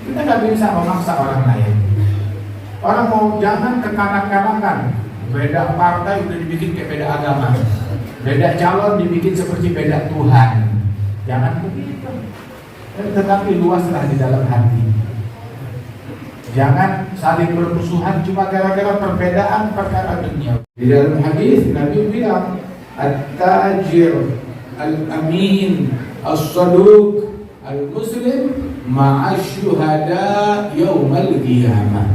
Kita nggak bisa memaksa orang lain. Orang mau jangan kekanak-kanakan. Beda partai udah dibikin kayak beda agama. Beda calon dibikin seperti beda Tuhan. Jangan begitu. Tetapi luaslah di dalam hati. Jangan saling bermusuhan cuma gara-gara perbedaan perkara dunia. Di dalam hadis Nabi bilang, at-tajir al-amin as-saduq al-muslim ma'asyuhada yaumal qiyamah.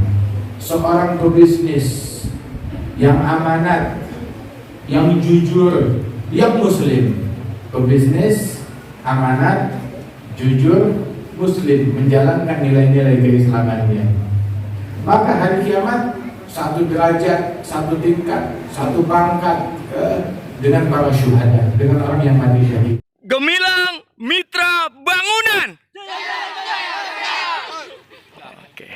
Seorang pebisnis yang amanat, yang jujur, yang muslim. Pebisnis, amanat, jujur, muslim, menjalankan nilai-nilai keislamannya. Maka hari kiamat satu derajat, satu tingkat, satu pangkat dengan para syuhada, dengan orang yang mati syahid. Gemilang Mitra Bangunan. Oke.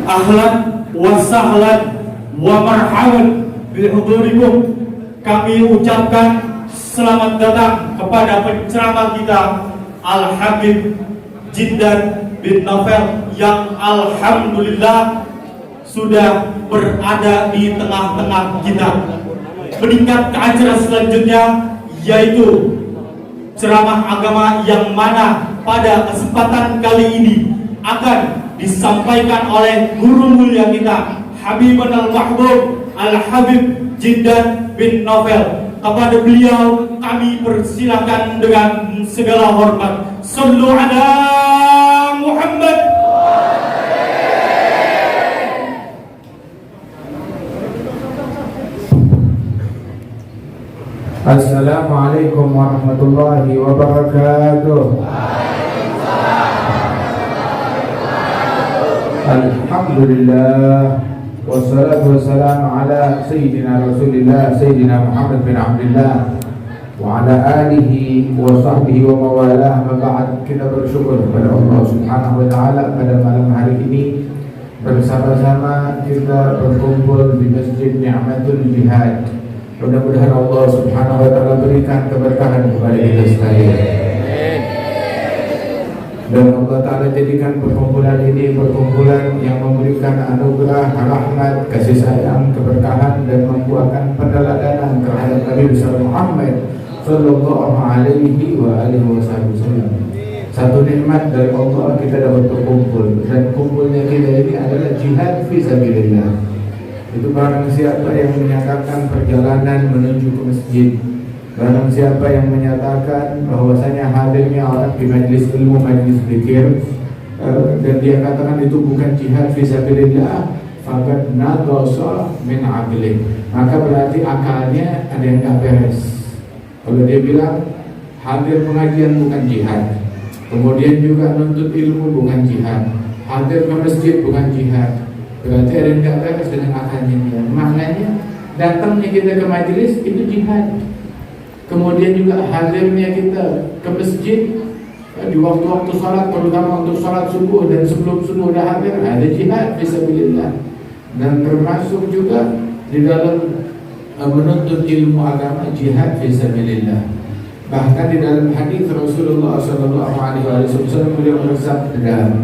Ahlan wa sahlan wa marhaban bihudurikum. Kami ucapkan selamat datang kepada penceramah kita Al-Habib Jindan bin Novel yang alhamdulillah sudah berada di tengah-tengah kita. Meningkat ke acara selanjutnya, yaitu ceramah agama yang mana pada kesempatan kali ini akan disampaikan oleh guru mulia kita Habibun Al-Mahbub Al-Habib Jindan bin Novel. Kepada beliau kami persilakan dengan segala hormat. Sallu ala Muhammad. Assalamualaikum warahmatullahi wabarakatuh. Alhamdulillah, wassalatu wassalamu ala Sayyidina Rasulillah Sayyidina Muhammad bin Abdullah wa ala alihi wa sahbihi wa mawalah. Maba'ad, kita bersyukur kepada Allah subhanahu wa ta'ala pada malam hari ini bersama-sama kita berkumpul di Masjid Ni'matul Jihad. Mudah-mudahan Allah subhanahu wa ta'ala berikan keberkahan kepada kita sekalian, dan Allah Ta'ala jadikan perkumpulan ini perkumpulan yang memberikan anugerah, rahmat, kasih sayang, keberkahan, dan membuahkan peneladanan terhadap Nabi besar Muhammad sallallahu alaihi wa alihi wasallam. Satu nikmat dari Allah kita dapat berkumpul, dan kumpulnya kita ini adalah jihad fi sabilillah. Itu barang siapa yang menyatakan perjalanan menuju ke masjid, barang siapa yang menyatakan bahwasanya hadirnya orang di majlis ilmu, majlis zikir, dan dia katakan itu bukan jihad fisabilillah, faqad naqasa min aqli, maka berarti akalnya ada yang tak beres. Kalau dia bilang hadir pengajian bukan jihad, kemudian juga nuntut ilmu bukan jihad, hadir ke masjid bukan jihad, berarti ada yang tak beres dengan akalnya dia. Maknanya datangnya kita ke majlis itu jihad. Kemudian juga hadirnya kita ke masjid di waktu-waktu salat, terutama untuk salat subuh dan sebelum subuh dah hadir, ada jihad fisabilillah. Dan termasuk juga di dalam menuntut ilmu agama, jihad fisabilillah. Bahkan di dalam hadis Rasulullah Sallallahu Alaihi Wasallam beliau bersabda,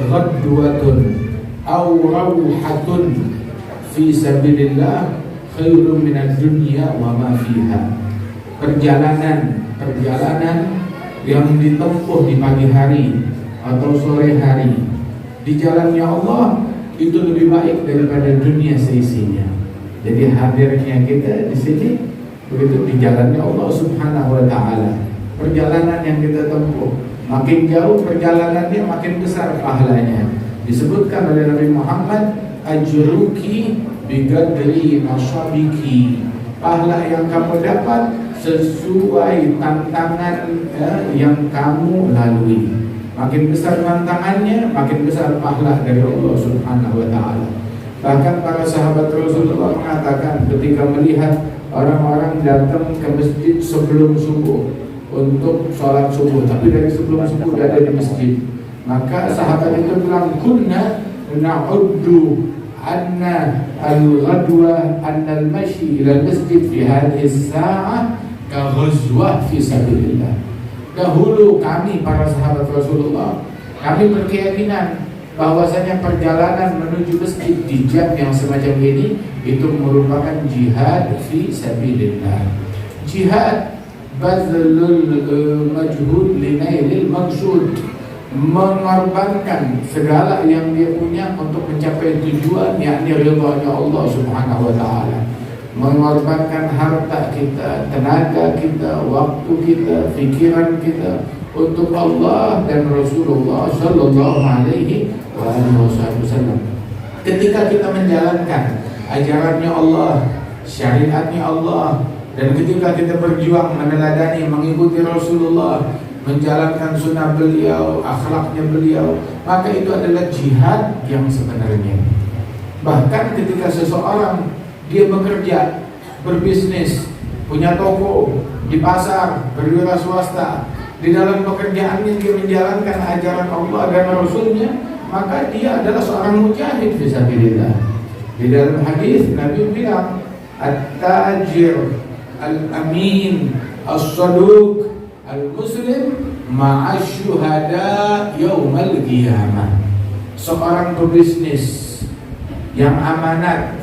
"Ghadwatun aw rawhatun fi sabilillah khairun minad dunya wa ma fiha." Perjalanan yang ditempuh di pagi hari atau sore hari di jalannya Allah itu lebih baik daripada dunia seisinya. Jadi hadirnya kita di sini begitu di jalannya Allah Subhanahu wa taala. Perjalanan yang kita tempuh makin jauh, perjalanannya makin besar pahalanya. Disebutkan oleh Nabi Muhammad, ajruki bigadri nasabiki. Pahala yang kamu dapat sesuai tantangan yang kamu lalui. Makin besar tantangannya, makin besar pahala dari Allah Subhanahu wa taala. Bahkan para sahabat Rasulullah mengatakan ketika melihat orang-orang datang ke masjid sebelum subuh untuk sholat subuh, tapi dari sebelum subuh sudah ada di masjid, maka sahabat itu bilang, kunna na'uddu anna al-ghadwa anna al-mashi ila al-masjid fi hadhihi as-sa'ah ka ghazwah fi sabilillah. Dahulu kami para sahabat Rasulullah, kami berkeyakinan bahwasanya perjalanan menuju masjid di jam yang semacam ini itu merupakan jihad fi sabilillah. Jihad bazlul majhud linailil maqsud, mengorbankan segala yang dia punya untuk mencapai tujuan, yakni ridha-Nya Allah Subhanahu wa taala. Mengorbankan harta kita, tenaga kita, waktu kita, pikiran kita untuk Allah dan Rasulullah Sallallahu Alaihi Wasallam. Ketika kita menjalankan ajarannya Allah, syariatnya Allah, dan ketika kita berjuang meneladani, mengikuti Rasulullah, menjalankan sunnah beliau, akhlaknya beliau, maka itu adalah jihad yang sebenarnya. Bahkan ketika seseorang dia bekerja, berbisnis, punya toko di pasar, berwira swasta, di dalam pekerjaannya dia menjalankan ajaran Allah dan Rasulnya, maka dia adalah seorang mujahid fisabilillah. Di dalam hadis Nabi bilang, at-tajir al-amin as-saduq al-muslim ma'asyuhada yaumal qiyamah. Seorang pebisnis yang amanat,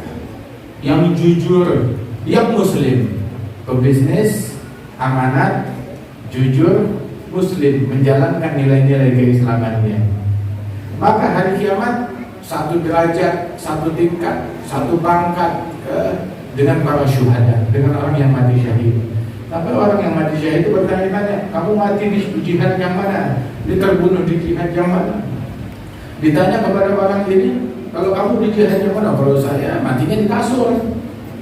yang jujur, yang muslim. Pebisnis, amanat, jujur, muslim, menjalankan nilai-nilai keislamannya. Maka hari kiamat satu derajat, satu tingkat, satu pangkat dengan para syuhada, dengan orang yang mati syahid. Tapi orang yang mati syahid itu bertanya-tanya, kamu mati di jihad yang mana? Terbunuh di jihad yang mana? Ditanya kepada orang ini, kalau kamu di jihad yang mana? Kalau saya matinya di kasur,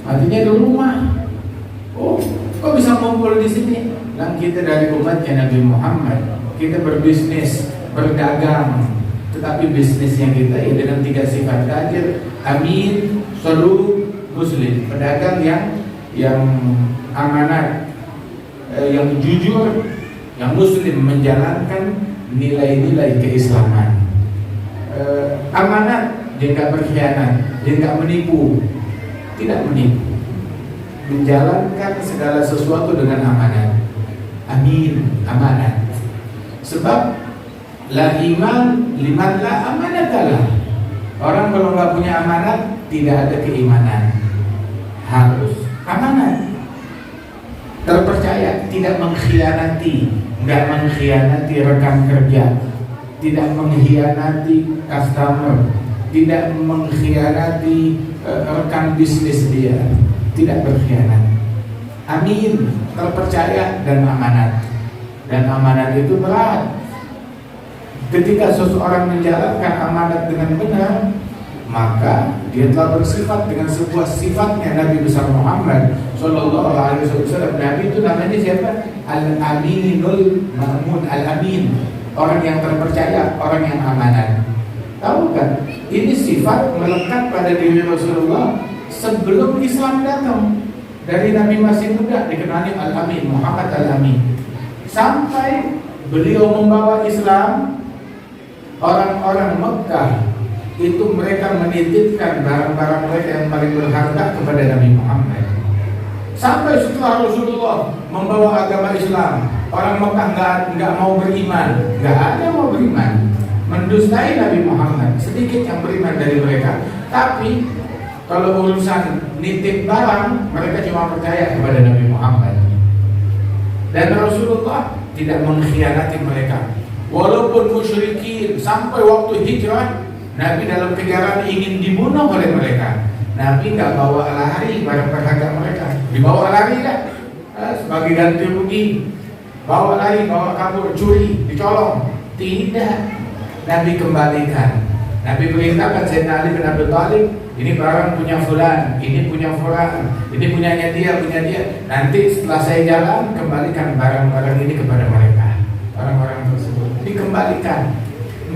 matinya di rumah. Oh, kok bisa kumpul di sini? Dan kita dari umatnya Nabi Muhammad, kita berbisnis, berdagang, tetapi bisnisnya kita ya dengan 3 sifat tajir, amin, saduq, muslim. Pedagang yang amanat, yang jujur, yang muslim, menjalankan nilai-nilai keislaman. Amanat, dia nggak berkhianat, dia nggak menipu, tidak menipu, menjalankan segala sesuatu dengan amanat. Amin, amanat. Sebab la iman liman la amanatalah. Orang kalau nggak punya amanat tidak ada keimanan. Harus amanat, terpercaya, tidak mengkhianati, nggak mengkhianati rekan kerja, tidak mengkhianati customer, tidak mengkhianati rekan bisnis dia, tidak berkhianat. Amin, terpercaya dan amanat. Dan amanat itu berat. Ketika seseorang menjalankan amanat dengan benar, maka dia telah bersifat dengan sebuah sifatnya Nabi besar Muhammad Sallallahu Alaihi Wasallam. Nabi itu namanya siapa? Al-Aminul Ma'mun, Al-Amin, orang yang terpercaya, orang yang amanat. Tahu kan? Ini sifat melekat pada diri Rasulullah sebelum Islam datang. Dari Nabi masih muda dikenali Al-Amin, Muhammad Al-Amin. Sampai beliau membawa Islam, orang-orang Mekah itu mereka menitipkan barang-barang mereka yang paling berharga kepada Nabi Muhammad. Sampai setelah Rasulullah membawa agama Islam, orang Mekah nggak mau beriman, nggak ada mau beriman, mendustai Nabi Muhammad. Sedikit yang beriman dari mereka. Tapi kalau urusan nitip barang, mereka cuma percaya kepada Nabi Muhammad. Dan Rasulullah tidak mengkhianati mereka. Walaupun musyrikin, sampai waktu hijrah, Nabi dalam kejaran ingin dibunuh oleh mereka. Nabi nggak bawa lari barang berharga mereka, dibawa lari kan? Sebagai ganti rugi, bawa lari, bawa kabur, curi, dicolong. Tidak, Nabi kembalikan. Nabi beritakan Sayyidina Ali bin Abi Thalib, ini barang punya fulan, ini punya fulan, ini punyanya dia, punya dia. Nanti setelah saya jalan, kembalikan barang-barang ini kepada mereka. Orang-orang tersebut dikembalikan,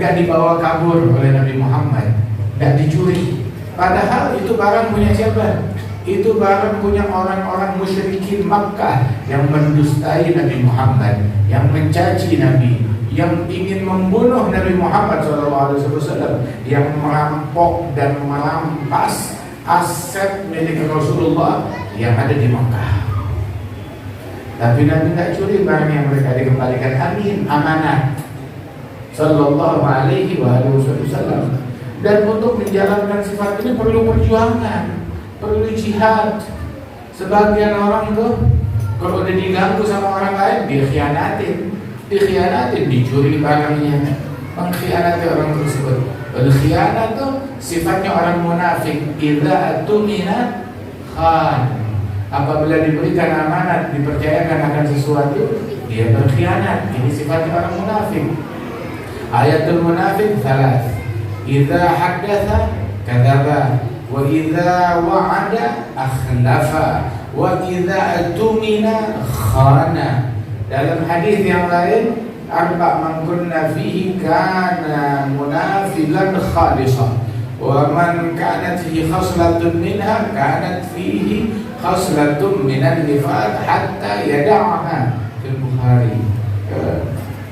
nggak dibawa kabur oleh Nabi Muhammad, nggak dicuri. Padahal itu barang punya siapa? Itu barang punya orang-orang musyrikin Makkah yang mendustai Nabi Muhammad, yang mencaci Nabi, yang ingin membunuh Nabi Muhammad SAW, yang merampok dan merampas aset milik Rasulullah yang ada di Makkah. Tapi Nabi tidak curi barang yang mereka dikembalikan. Amin, amanah. Sallallahu alaihi wasallam. Dan untuk menjalankan sifat ini perlu perjuangan, perlu jihad. Sebagian orang tuh kalau udah diganggu sama orang lain, dikhianatin, dicuri barangnya, mengkhianati orang tersebut. Berkhianat tuh sifatnya orang munafik. Idza atumina khan. Apabila diberikan amanat, dipercayakan akan sesuatu, dia berkhianat. Ini sifatnya orang munafik. Ayatul munafik salas. Idza haddatsa kadzaba wa idza wa'ada akhlafa wa idza atumina khana. Dalam hadis yang lain, arba' man kunna fihi kana munafiqan khalisan wa man kanat fihi khaslatun minha kanat fihi khaslatun minan nifaq hatta yada'aha. Fil Bukhari.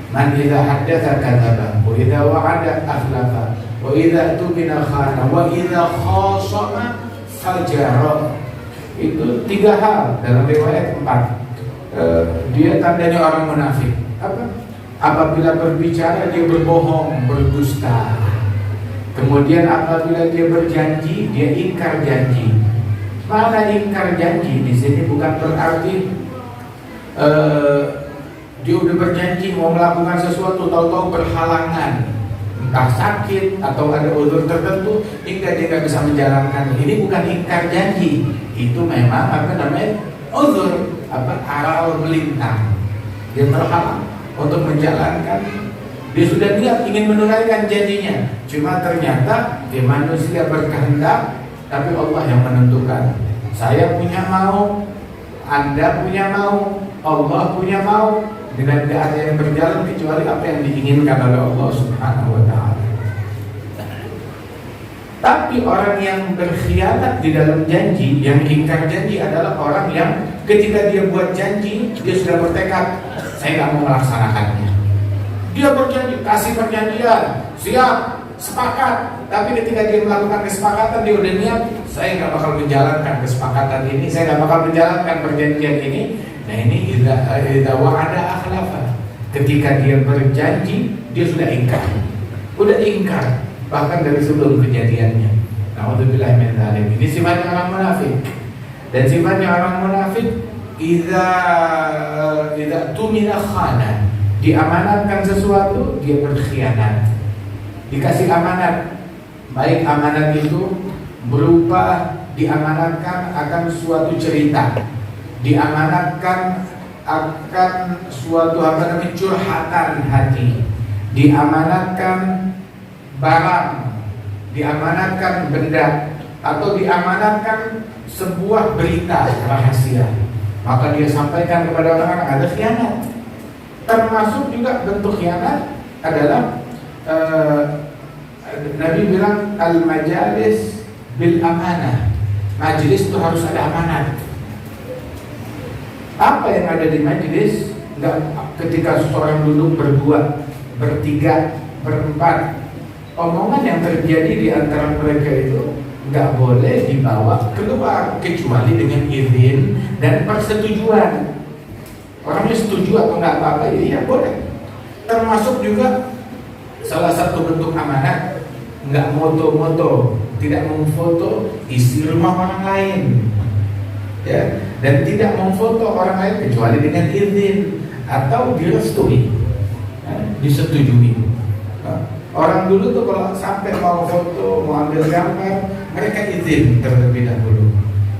Man idza haddatsa kadzaba wa idza wa'ada akhlafa wa idza tumina khana wa idza khasama fajara. Itu 3 hal dalam riwayat 4. Dia tandanya orang munafik. Apa? Apabila berbicara dia berbohong, berdusta. Kemudian apabila dia berjanji, dia ingkar janji. Mana ingkar janji di sini bukan berarti dia udah berjanji mau melakukan sesuatu, tahu-tahu berhalangan, entah sakit atau ada uzur tertentu hingga dia nggak bisa menjalankan. Ini bukan ingkar janji, itu memang apa namanya uzur, aral melintang. Dia terhalang untuk menjalankan. Dia sudah niat ingin menunaikan janjinya, cuma ternyata manusia berkehendak, tapi Allah yang menentukan. Saya punya mau, Anda punya mau, Allah punya mau. Dan tidak ada yang berjalan kecuali apa yang diinginkan oleh Allah Subhanahu wa ta'ala. Tapi orang yang berkhianat di dalam janji, yang ingkar janji adalah orang yang ketika dia buat janji, dia sudah bertekad, saya nggak mau melaksanakannya. Dia berjanji, kasih perjanjian, siap, sepakat. Tapi ketika dia melakukan kesepakatan, dia udah niat, saya nggak bakal menjalankan kesepakatan ini, saya nggak bakal menjalankan perjanjian ini. Nah ini idza wa'ada akhlafa. Ketika dia berjanji, dia sudah ingkar. Bahkan dari sebelum kejadiannya. Nauzubillah min dzalik. Ini sifatnya orang munafik. Dan sifatnya orang munafik idza tumina khana. Diamanatkan sesuatu, dia berkhianat. Dikasih amanat, baik amanat itu berupa diamanatkan akan suatu cerita, diamanatkan akan suatu curhatan hati, diamanatkan barang, diamanatkan benda, atau diamanatkan sebuah berita rahasia, maka dia sampaikan kepada orang-orang. Ada khianat. Termasuk juga bentuk khianat adalah Nabi bilang al-majalis bil amanah. Majelis itu harus ada amanat. Apa yang ada di majelis? Ketika seseorang duduk berdua, bertiga, berempat, omongan yang terjadi di antara mereka itu nggak boleh dibawa keluar kecuali dengan izin dan persetujuan. Orangnya setuju atau nggak apa-apa, ya boleh. Termasuk juga salah satu bentuk amanat, nggak moto-moto, tidak memfoto isi rumah orang lain, ya, dan tidak memfoto orang lain kecuali dengan izin atau direstui, ya, disetujui. Orang dulu tuh kalau sampai mau foto, mau ambil gambar, mereka izin terlebih dahulu.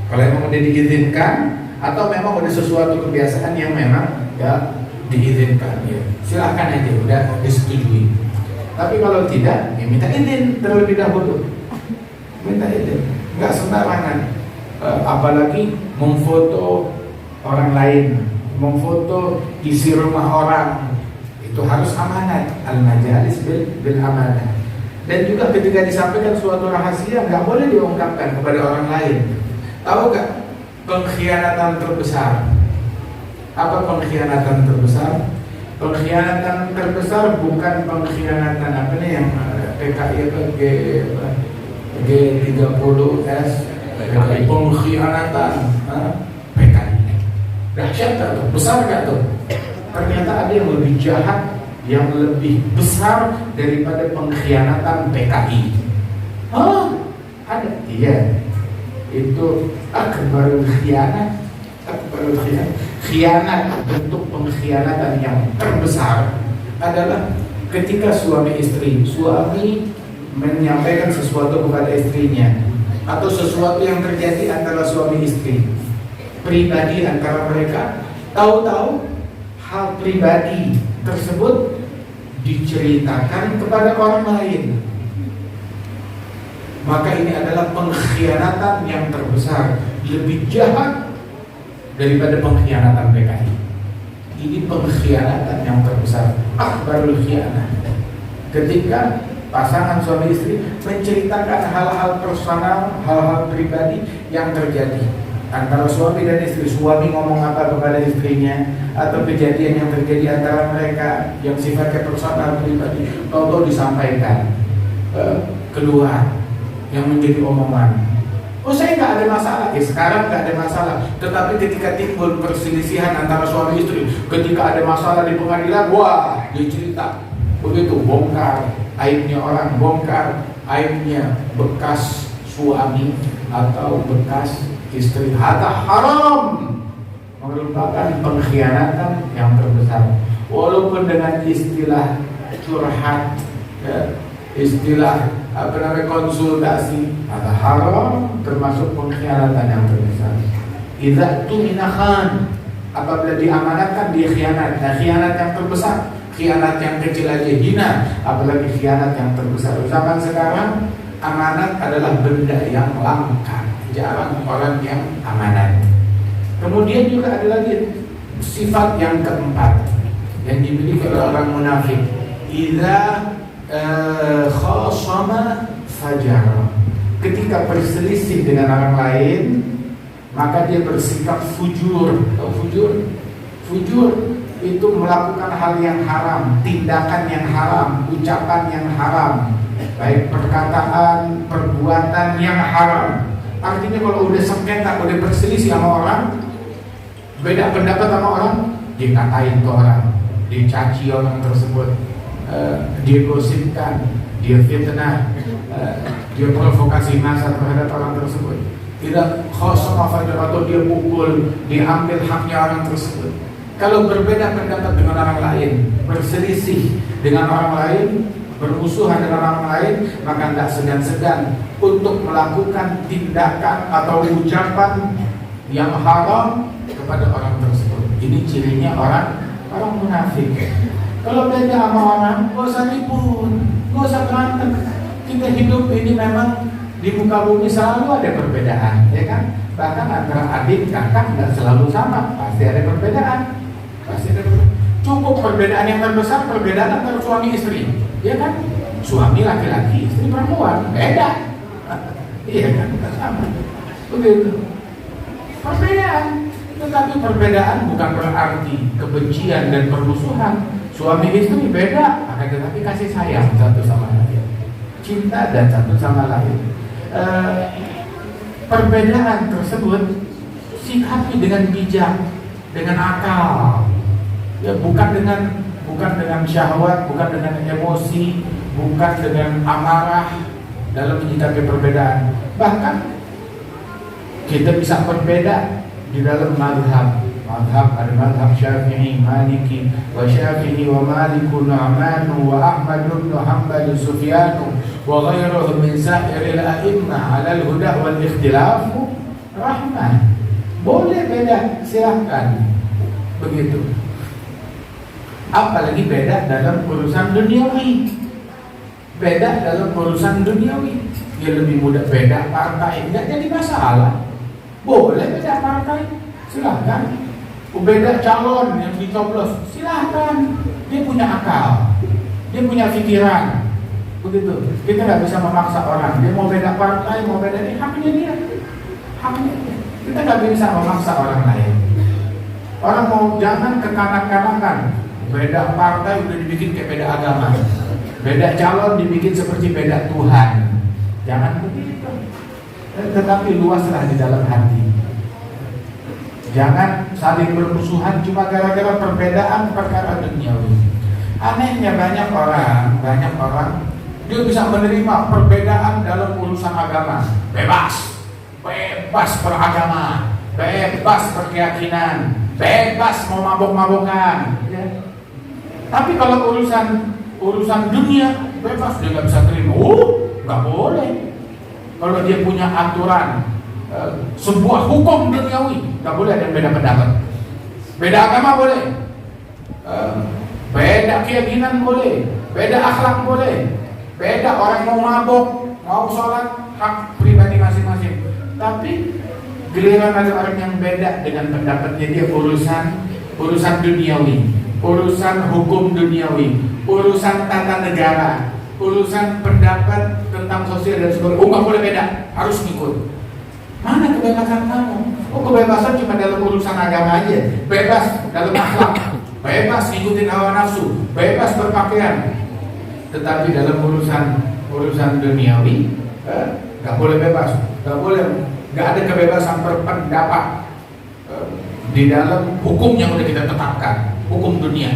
Kalau memang udah diizinkan atau memang udah sesuatu kebiasaan yang memang ya diizinkan, ya silahkan aja, udah disetujui. Tapi kalau tidak, ya minta izin terlebih dahulu. Minta izin, nggak sembarangan. Apalagi memfoto orang lain, memfoto isi rumah orang, itu harus amanat. Al-majalis bil amanah. Dan juga ketika disampaikan suatu rahasia, nggak boleh diungkapkan kepada orang lain. Tahu nggak pengkhianatan terbesar? Apa pengkhianatan terbesar? Pengkhianatan terbesar bukan pengkhianatan apa nih yang PKI apa G30S, pengkhianatan PKI. Dahsyat gak tuh? Besar gak tuh? Ternyata ada yang lebih jahat, yang lebih besar daripada pengkhianatan PKI. Ada? Iya. Itu akbarul khianat. Khianat, bentuk pengkhianatan yang terbesar adalah ketika suami menyampaikan sesuatu kepada istrinya, atau sesuatu yang terjadi antara suami istri pribadi antara mereka, tahu-tahu hal pribadi tersebut diceritakan kepada orang lain. Maka ini adalah pengkhianatan yang terbesar, lebih jahat daripada pengkhianatan PKI. Ini pengkhianatan yang terbesar, akbarul khianah. Ketika pasangan suami istri menceritakan hal-hal personal, hal-hal pribadi yang terjadi antara suami dan istri. Suami ngomong apa kepada istrinya, atau kejadian yang terjadi antara mereka yang sifatnya personal, pribadi, tahu-tahu disampaikan keluar yang menjadi omongan. Oh, saya nggak ada masalah, sekarang nggak ada masalah. Tetapi ketika timbul perselisihan antara suami istri, ketika ada masalah di pengadilan, wah, dia cerita begitu, bongkar aibnya orang, bongkar aibnya bekas suami atau bekas istri. Hatta haram, merupakan pengkhianatan yang terbesar. Walaupun dengan istilah curhat, ya, istilah konsultasi, ada haram, termasuk pengkhianatan yang terbesar. Idza tuminakhan, apabila diamanatkan dia khianat. Nah, khianat yang terbesar, khianat yang kecil aja hina, apalagi khianat yang terbesar. Zaman sekarang amanat adalah benda yang langka, jarang orang yang amanat. Kemudian juga ada lagi sifat yang keempat yang dimiliki oleh orang munafik. Idza khasama fajar, ketika berselisih dengan orang lain, maka dia bersikap fujur. Tahu fujur? Fujur itu melakukan hal yang haram, tindakan yang haram, ucapan yang haram, baik perkataan, perbuatan yang haram. Artinya kalau udah sengketa, udah berselisih sama orang, beda pendapat sama orang, dikatain tuh orang, dicaci orang tersebut, dia gosipkan, dia fitnah, dia provokasi massa terhadap orang tersebut. Tidak khosama fajar, atau dia pukul, diambil haknya orang tersebut. Kalau berbeda pendapat dengan orang lain, berselisih dengan orang lain, bermusuhan dengan orang lain, maka tidak segan-segan untuk melakukan tindakan atau ucapan yang haram kepada orang tersebut. Ini cirinya orang munafik. Kalau beda sama orang, gak usah ribut, gak usah berantem. Kita hidup ini memang di muka bumi selalu ada perbedaan, ya kan? Bahkan antara adik kakak nggak selalu sama, pasti ada perbedaan. Cukup perbedaan yang terbesar, perbedaan antara suami istri, ya kan? Suami laki-laki, istri perempuan, beda. Iya kan? Nggak sama. Begitu. Perbedaan. Tetapi perbedaan bukan berarti kebencian dan permusuhan. Suami istri beda, akan tetapi kasih sayang satu sama lain, cinta dan satu sama lain. perbedaan tersebut sikapi dengan bijak, dengan akal, ya bukan dengan syahwat, bukan dengan emosi, bukan dengan amarah dalam menyikapi perbedaan. Bahkan kita bisa berbeda di dalam madhab. Ada madhab Syafi'i, Maliki, wa Syafi'i wa Maliku, Nu'manu wa Ahmadu, Hanbal, Sufyanu wa ghairuhum min sa'iril a'immah 'alal huda wal ikhtilafu rahmah. Boleh beda, silahkan. Begitu. Apalagi beda dalam urusan duniawi. Beda dalam urusan duniawi. Ya lebih mudah beda partai, enggak jadi masalah. Boleh beda partai, silahkan. Beda calon yang dicoblos, silahkan. Dia punya akal, dia punya pikiran. Begitu. Kita nggak bisa memaksa orang. Dia mau beda partai, mau beda ini, haknya dia. Haknya dia. Kita nggak bisa memaksa orang lain. Orang mau jangan kekanak-kanakan. Beda partai udah dibikin kayak beda agama. Beda calon dibikin seperti beda Tuhan. Jangan begitu. Tetapi luaslah di dalam hati. Jangan saling bermusuhan cuma gara-gara perbedaan perkara duniawi. Anehnya banyak orang dia bisa menerima perbedaan dalam urusan agama. Bebas beragama, bebas berkeyakinan, bebas mau mabok-mabokan, ya. Tapi kalau urusan dunia bebas dia nggak bisa terima. Nggak boleh. Kalau dia punya aturan sebuah hukum duniawi, nggak boleh ada yang beda pendapat. Beda agama boleh, beda keyakinan boleh, beda akhlak boleh, beda orang mau mabok, mau sholat, hak pribadi masing-masing. Tapi giliran ada orang yang beda dengan pendapatnya, dia urusan duniawi, urusan hukum duniawi, urusan tata negara, urusan pendapat tentang sosial dan sebagainya. Nggak boleh beda, harus ngikut. Mana kebebasan kamu? Kebebasan cuma dalam urusan agama aja. Bebas dalam akhlak, bebas ngikutin hawa nafsu, bebas berpakaian. Tetapi dalam urusan duniawi, nggak boleh bebas, nggak ada kebebasan berpendapat di dalam hukum yang udah kita tetapkan, hukum dunia.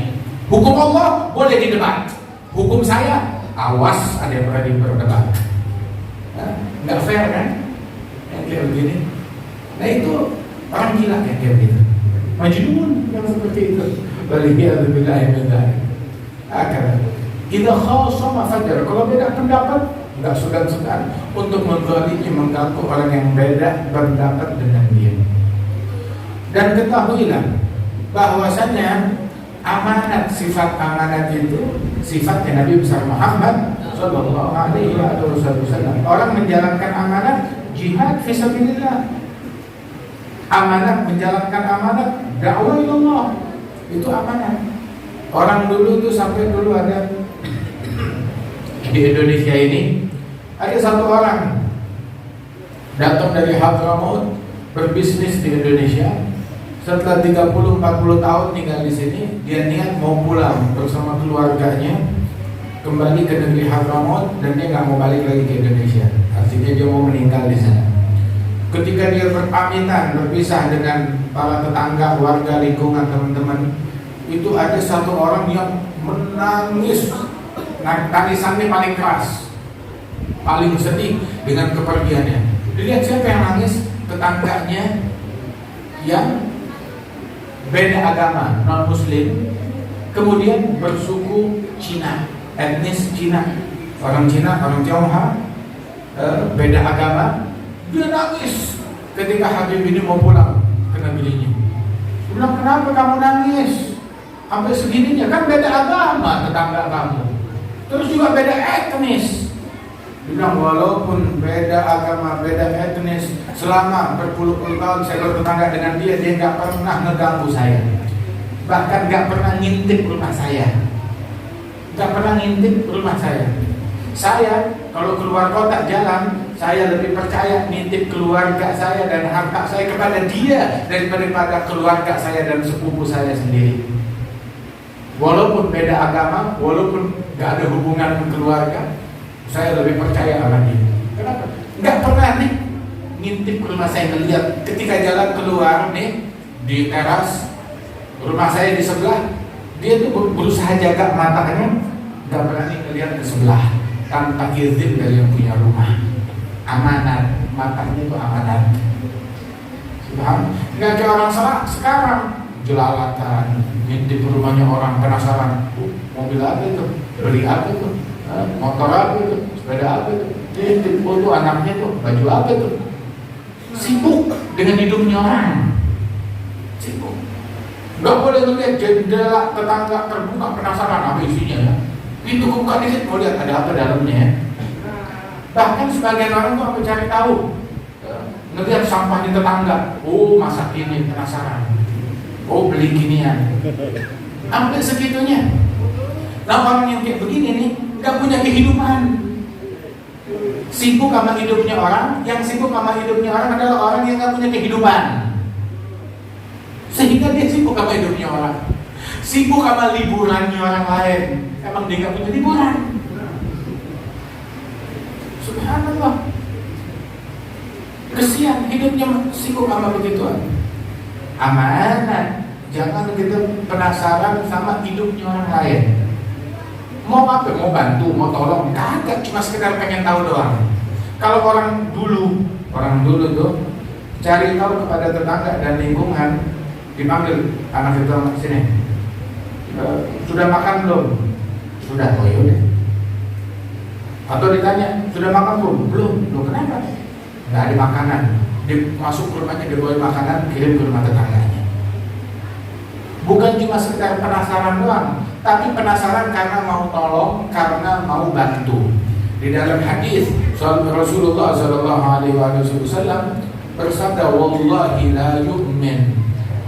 Hukum Allah boleh didebat, hukum saya awas ada yang berani berdebat. Nggak fair kan? Yang kayak begini. Nah itu orang gila kayak gitu. Majnun yang seperti itu. Waliyadzubillah min dzalik. Kita khasama fajar. Kalau beda pendapat nggak segan-segan untuk menzalimi, mengganggu orang yang beda pendapat dengan dia. Dan ketahuilah bahwasanya amanat, sifat amanat itu sifatnya Nabi besar Muhammad Sallallahu Alaihi Wasallam. Orang menjalankan amanat, jihad fisabilillah. Amanat, menjalankan amanat, dakwah ilallah, itu amanat. Orang dulu itu sampai dulu ada di Indonesia ini ada satu orang datang dari Hadramaut berbisnis di Indonesia. Setelah 30-40 tahun tinggal di sini, dia niat mau pulang bersama keluarganya kembali ke negeri Hadramaut, dan dia nggak mau balik lagi ke Indonesia. Artinya dia mau meninggal di sana. Ketika dia berpamitan berpisah dengan para tetangga, warga, lingkungan, teman-teman, itu ada satu orang yang menangis, tangisannya paling keras, paling sedih dengan kepergiannya. Dilihat siapa yang nangis? Tetangganya yang beda agama, non muslim, kemudian bersuku Cina, etnis Cina, orang Cina, orang Tionghoa, beda agama. Dia nangis ketika Habib ini mau pulang ke negerinya. Dia bilang, kenapa kamu nangis sampai segininya? Kan beda agama tetangga kamu, terus juga beda etnis. Dia bilang, walaupun beda agama, beda etnis, selama berpuluh-puluh tahun saya bertetangga dengan dia nggak pernah ngeganggu saya, bahkan nggak pernah ngintip rumah saya, nggak pernah ngintip rumah saya. Saya kalau keluar kota jalan, saya lebih percaya nitip keluarga saya dan harta saya kepada dia daripada keluarga saya dan sepupu saya sendiri. Walaupun beda agama, walaupun nggak ada hubungan keluarga, saya lebih percaya sama dia. Kenapa? Nggak pernah nih ngintip ke rumah saya ngeliat. Ketika jalan keluar nih di teras rumah saya di sebelah, dia tuh berusaha jaga matanya, nggak berani ngeliat ke sebelah tanpa izin dari yang punya rumah. Amanat, matanya itu amanat. Nggak kayak orang sekarang jelalatan, ngintip rumahnya orang, penasaran, mobil apa itu, beli apa itu, motor apa itu, sepeda apa itu, ngintip foto anaknya tuh, baju apa itu. Sibuk dengan hidupnya orang, sibuk. Nggak boleh ngeliat jendela tetangga terbuka, penasaran apa isinya ya. Pintu buka dikit, mau lihat ada apa dalamnya ya. Bahkan sebagian orang tuh apa cari tahu, ngeliat sampah di tetangga, oh masak ini, penasaran, oh beli ginian, sampai segitunya. Nah orang yang kayak begini nih nggak punya kehidupan, sibuk sama hidupnya orang. Yang sibuk sama hidupnya orang adalah orang yang nggak punya kehidupan, sehingga dia sibuk sama hidupnya orang, sibuk sama liburannya orang lain. Emang dia nggak punya liburan. Subhanallah, kesian hidupnya sibuk sama begituan. Amanat, jangan kita penasaran sama hidupnya orang lain. Mau apa? Mau bantu, mau tolong? Kagak, cuma sekedar pengen tahu doang. Kalau orang dulu tuh cari tahu kepada tetangga dan lingkungan, dipanggil anak itu sini, sudah makan belum? Sudah, oh yaudah. Atau ditanya, sudah makan belum? Belum. Loh kenapa? Nggak ada makanan. Masuk ke rumahnya, dibawa makanan, kirim ke rumah tetangganya. Bukan cuma sekedar penasaran doang, tapi penasaran karena mau tolong, karena mau bantu. Di dalam hadis Rasulullah SAW bersabda, wallahi la yu'min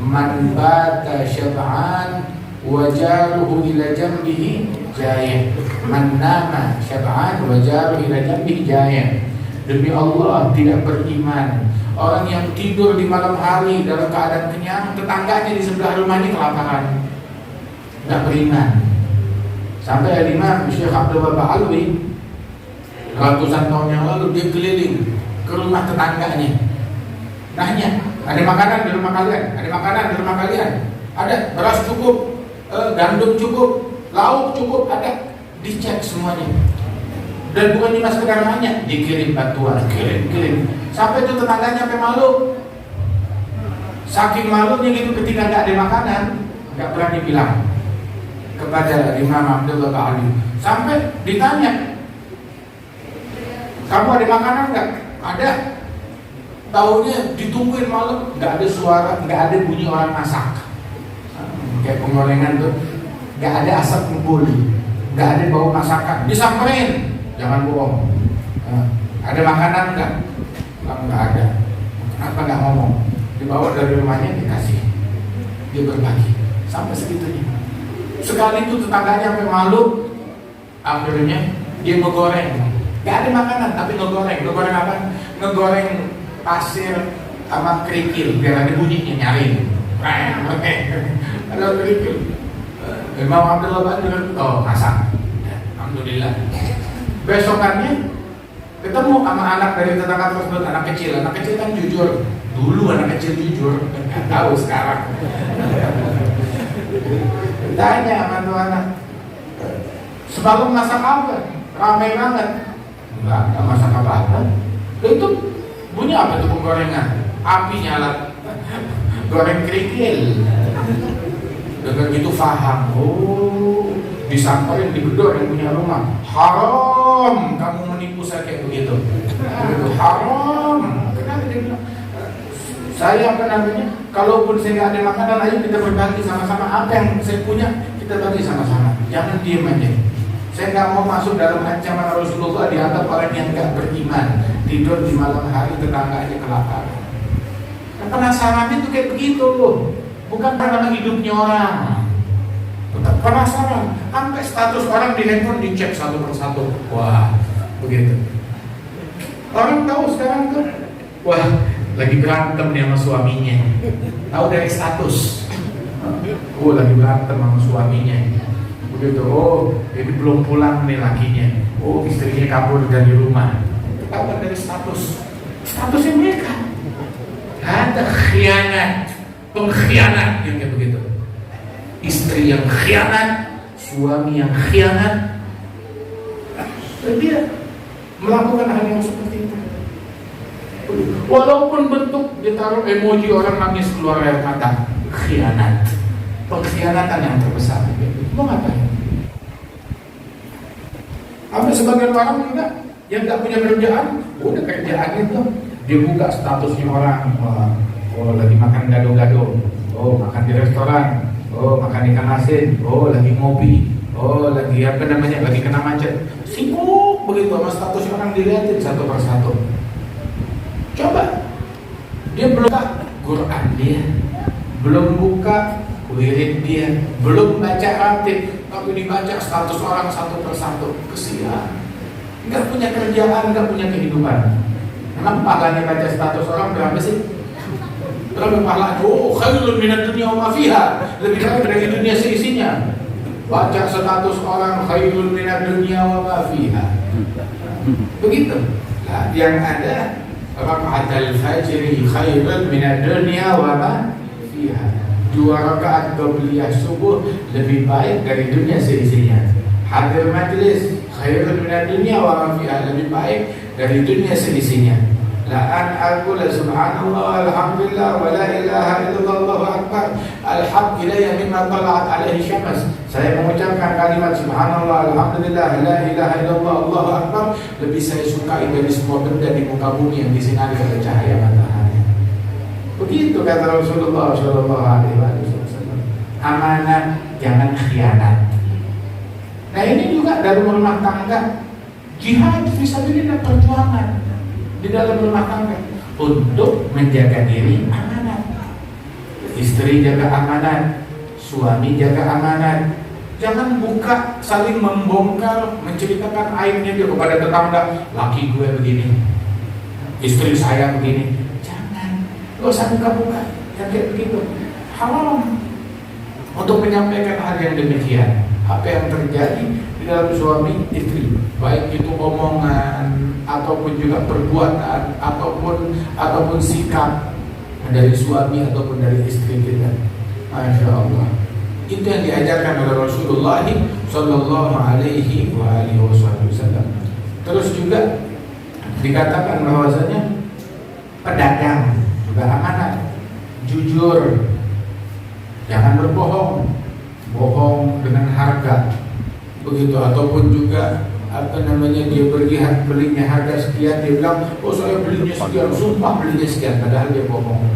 man bata syab'an wa jaruhu ila jambihi jaya'. Man nama syab'an wa jaruhu ila jambihi jaya'. Demi Allah tidak beriman orang yang tidur di malam hari dalam keadaan kenyang, tetangganya di sebelah rumahnya kelaparan. Tidak beriman. Sampai Imam Syekh Abdul Wahab Alwi ratusan tahun yang lalu dia keliling ke rumah tetangganya, nanya, ada makanan di rumah kalian? Ada makanan di rumah kalian? Ada, beras cukup, gandum cukup, lauk cukup, ada. Dicek semuanya. Dan bukan cuma sekedar nanya, dikirim bantuan, kirim. Sampai itu tetangganya sampai malu. Saking malunya gitu ketika nggak ada makanan, nggak berani bilang kepada Imam Abdul Wahab Ali. Sampai ditanya, kamu ada makanan nggak? Ada. Taunya ditungguin malam, nggak ada suara, nggak ada bunyi orang masak. Kayak penggorengan tuh, nggak ada asap ngumpul, nggak ada bau masakan. Disamperin. Jangan bohong. Ada makanan enggak? Enggak ada. Kenapa enggak ngomong? Dibawa dari rumahnya dikasih. Dia berbagi. Sampai segitunya. Sekali itu tetangganya sampai malu. Akhirnya dia ngegoreng. Enggak ada makanan tapi ngegoreng. Ngegoreng apa? Ngegoreng pasir sama kerikil biar ada bunyinya, nyaring. Ada kerikil. Imam Abdul Wahab oh masak. Alhamdulillah. Besokannya ketemu sama anak dari tetangga tersebut, anak kecil kan jujur. Dulu anak kecil jujur, nggak tahu sekarang. Tanya sama tuh anak, semalam masak apa? Ramai banget. Enggak masak apa-apa. Itu bunyi apa tuh penggorengan? Api nyala, goreng kerikil. Dengan gitu faham. Oh, disamperin, digedor yang punya rumah. Haram kamu menipu saya kayak begitu. Itu haram. Kenapa dia bilang? Saya kalaupun saya nggak ada makanan, ayo kita berbagi sama-sama. Apa yang saya punya kita bagi sama-sama. Jangan diem aja. Saya nggak mau masuk dalam ancaman Rasulullah dianggap orang yang nggak beriman, tidur di malam hari tetangga aja kelaparan. Nah, penasaran itu kayak begitu loh. Bukan karena hidupnya orang. Tetap penasaran. Sampai status orang di handphone dicek satu persatu. Wah, begitu. Orang tahu sekarang tuh, wah, lagi berantem nih sama suaminya. Tahu dari status. Oh, lagi berantem sama suaminya. Begitu. Oh, ini belum pulang nih lakinya. Oh, istrinya kabur dari rumah. kabar dari statusnya mereka. Ada khianat, pengkhianat yang kayak begitu. Istri yang khianat, suami yang khianat, dan dia melakukan hal yang seperti itu. Walaupun bentuk ditaruh emoji orang nangis keluar air mata, khianat, pengkhianatan yang terbesar. Mau ngapain? Sampai sebagian orang juga yang tidak punya kerjaan, udah kerjaan itu dia buka statusnya orang, oh lagi makan gado-gado, oh makan di restoran, oh makan ikan asin, oh lagi ngopi, oh lagi lagi kena macet, sibuk begitu sama statusnya orang dilihatin satu persatu. Coba dia belum buka Quran dia, belum buka wirid dia, belum baca ratib, tapi dibaca status orang satu persatu. Kesian, nggak punya kerjaan, nggak punya kehidupan. Emang pahalanya baca status orang berapa sih? Berapa pahala? Oh, khairun minad dunya wa ma fiha, lebih baik dari dunia seisinya. Baca status orang khairun minad dunya wa ma fiha. Begitu. Nah, yang ada raka'atul fajri khairun minad dunya wa ma fiha. 2 rakaat qabliyah subuh lebih baik dari dunia seisinya. Hadir majlis khairun minad dunya wa ma fiha, lebih baik dari dunia seisinya. La an aqula subhanallah alhamdulillah wa la ilaha illallah Allahu akbar alhaq ilayya mimma tala'at alaihi syams. Saya mengucapkan kalimat subhanallah alhamdulillah la ilaha illallah Allahu akbar lebih saya sukai dari semua benda di muka bumi yang disinari oleh cahaya matahari. Begitu kata Rasulullah sallallahu alaihi wasallam. Amanah, jangan khianat. Nah, ini juga dalam rumah tangga, jihad fisabilillah, perjuangan di dalam rumah tangga untuk menjaga diri amanat. Istri jaga amanat, suami jaga amanat. Jangan buka saling membongkar, menceritakan aibnya dia kepada tetangga. Laki gue begini, istri saya begini. Gak usah buka-buka yang kayak begitu. Haram untuk menyampaikan hal yang demikian. Apa yang terjadi di dalam suami istri, baik itu omongan ataupun juga perbuatan ataupun sikap dari suami ataupun dari istri kita. Masya Allah. Itu yang diajarkan oleh Rasulullah Sallallahu Alaihi Wasallam. Terus juga dikatakan bahwasanya pedagang amanat, jujur, jangan berbohong, bohong dengan harga, begitu. Ataupun juga dia belinya harga sekian, dia bilang, oh saya belinya sekian, sumpah belinya sekian, padahal dia bohong.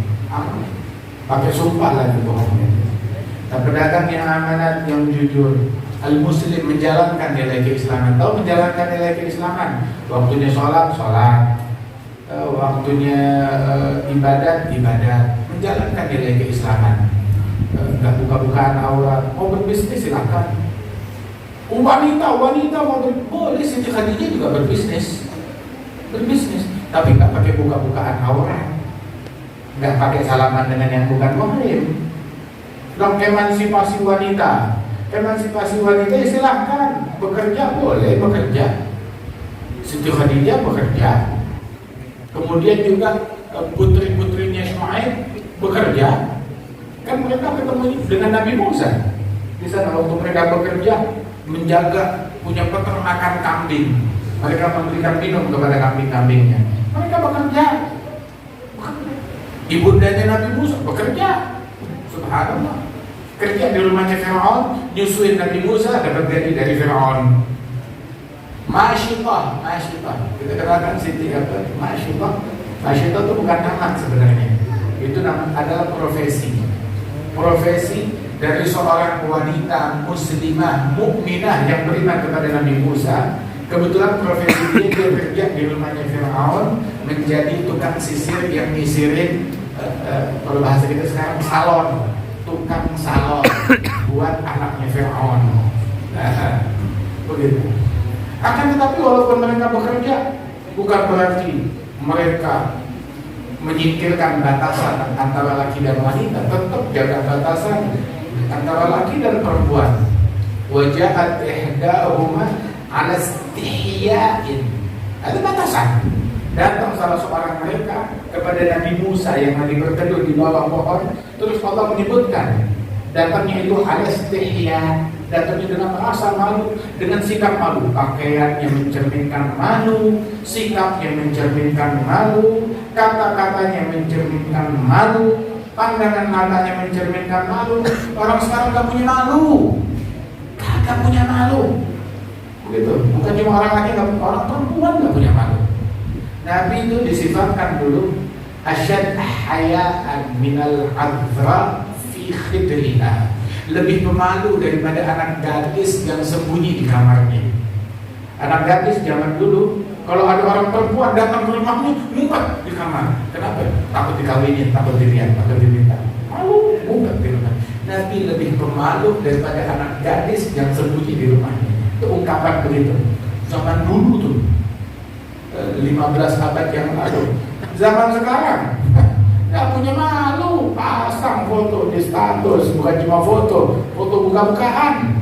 Pakai sumpah lagi bohongnya. Nah, pedagang yang amanat, yang jujur, al-muslim menjalankan nilai keislaman. Tahu menjalankan nilai keislaman? Waktunya sholat, waktunya ibadat, menjalankan nilai keislaman. Nggak buka-bukaan aurat. Mau berbisnis silakan. Wanita mau boleh. Siti Khadijah juga berbisnis, tapi nggak pakai buka-bukaan aurat, nggak pakai salaman dengan yang bukan muhrim. Dong emansipasi wanita ya silakan, bekerja boleh bekerja. Siti Khadijah bekerja. Kemudian juga putri-putrinya Ismail bekerja. Kan mereka ketemu dengan Nabi Musa di sana waktu mereka bekerja menjaga, punya peternakan kambing. Mereka memberikan minum kepada kambing-kambingnya. Mereka bekerja. Ibundanya Nabi Musa bekerja. Subhanallah. Kerja di rumahnya Fir'aun, nyusuin Nabi Musa, dapat gaji dari Fir'aun. Masyitah. Kita katakan Siti apa? Masyitah itu bukan nama sebenarnya. Itu adalah profesi dari seorang wanita muslimah mukminah yang beriman kepada Nabi Musa. Kebetulan profesi dia kerja di rumahnya Fir'aun, menjadi tukang sisir yang nyisirin, kalau bahasa kita sekarang tukang salon buat anaknya Fir'aun. Begitu. Akan tetapi walaupun mereka bekerja, bukan berarti mereka menyingkirkan batasan antara laki dan wanita. Tetap jaga batasan antara laki dan perempuan. Wajahat ihdahuma ala istihya'in. Ada batasan. Datang salah seorang mereka kepada Nabi Musa yang lagi berteduh di bawah pohon. Terus Allah menyebutkan, datangnya itu al-istihya, datangnya dengan rasa malu, dengan sikap malu. Pakaian yang mencerminkan malu, sikap yang mencerminkan malu, kata-katanya mencerminkan malu, pandangan matanya mencerminkan malu. Orang sekarang gak punya malu, kagak punya malu. Begitu. Bukan cuma orang laki, orang perempuan gak punya malu. Nabi itu disifatkan dulu asyad haya'an minal adra fi khidriha, lebih pemalu daripada anak gadis yang sembunyi di kamarnya. Anak gadis zaman dulu, kalau ada orang perempuan datang ke rumahnya, ngumpet di kamar. Kenapa? Takut dikawinin, takut dilihat, takut diminta. Malu, ngumpet di rumah. Nabi lebih pemalu daripada anak gadis yang sembunyi di rumahnya. Itu ungkapan begitu. Zaman dulu tuh, 15 abad yang lalu. Zaman sekarang nggak punya malu, pasang foto di status, bukan cuma foto buka-bukaan,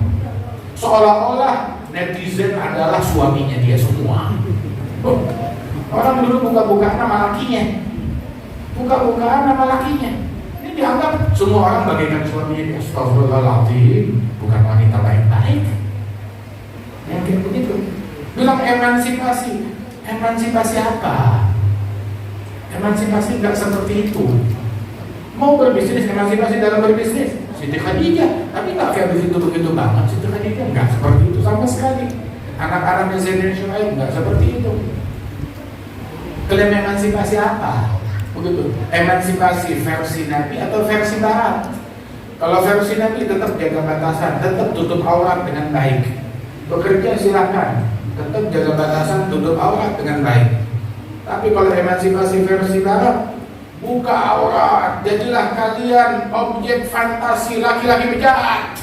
seolah-olah netizen adalah suaminya dia semua. Orang dulu buka-bukaan nama lakinya, buka-bukaan nama lakinya. Ini dianggap semua orang bagaikan suaminya. Astagfirullahaladzim, bukan wanita baik-baik. Yang kayak begitu. Bilang emansipasi. Emansipasi apa? Emansipasi nggak seperti itu. Mau berbisnis, emansipasi dalam berbisnis. Siti Khadijah, tapi nggak kayak begitu banget. Siti Khadijah nggak seperti itu sama sekali. Anak-anak Indonesia nggak seperti itu. Klaim emansipasi apa? Begitu. Emansipasi versi Nabi atau versi Barat? Kalau versi Nabi tetap jaga batasan, tetap tutup aurat dengan baik. Bekerja silakan, tetap jaga batasan, tutup aurat dengan baik. Tapi kalau emansipasi versi Barat, buka aurat, jadilah kalian objek fantasi laki-laki penjahat.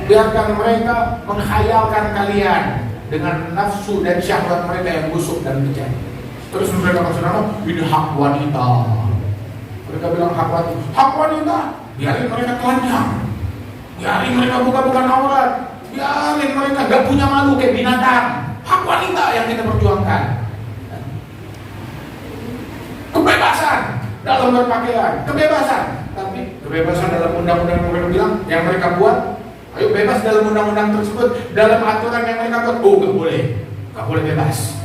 Biarkan mereka menghayalkan kalian dengan nafsu dan syahwat mereka yang busuk dan bejat. Terus mereka berkata, ini hak wanita. Mereka bilang hak wanita, biarin mereka telanjang, biarin mereka buka-bukan aurat, biarin mereka gak punya malu kayak binatang. Hak wanita yang kita perjuangkan. Kebebasan dalam berpakaian, kebebasan. Tapi kebebasan dalam undang-undang yang mereka bilang, yang mereka buat, ayo bebas dalam undang-undang tersebut, dalam aturan yang mereka buat. Oh, gak boleh bebas.